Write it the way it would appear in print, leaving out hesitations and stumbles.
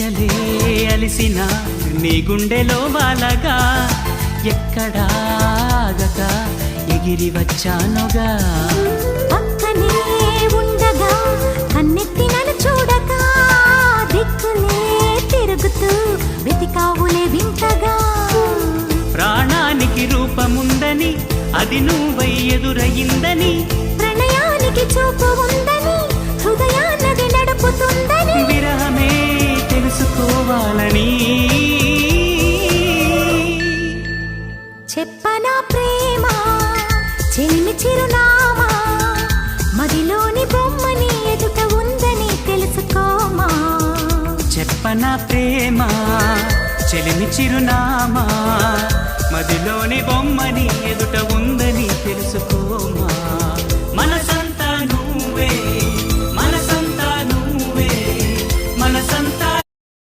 రెక్కలే అలిసిన నీ గుండెలో వాలగా ఎక్కడాగక ఎగిరి వచ్చానుగా పక్కనే ఉండగా కన్నెత్తి నన్ను చూడగా దిక్కులే తిరుగుతూ వెతికావులే వింతగా ప్రాణానికి రూపముందని అది నువ్వై ఎదురయిందని ప్రణయానికి చూపు ఉందని హృదయాన్నది నడుపుతుందని విరహమే తెలుసుకోవాలని చెప్పనా ప్రేమ చెలిమి చిరునామా మదిలోని బొమ్మని ఎదుట ఉందని తెలుసుకోమా చెప్పనా ప్రేమ చెలిమి చిరునామా మదిలోని బొమ్మని ఎదుట ఉందని తెలుసుకోమా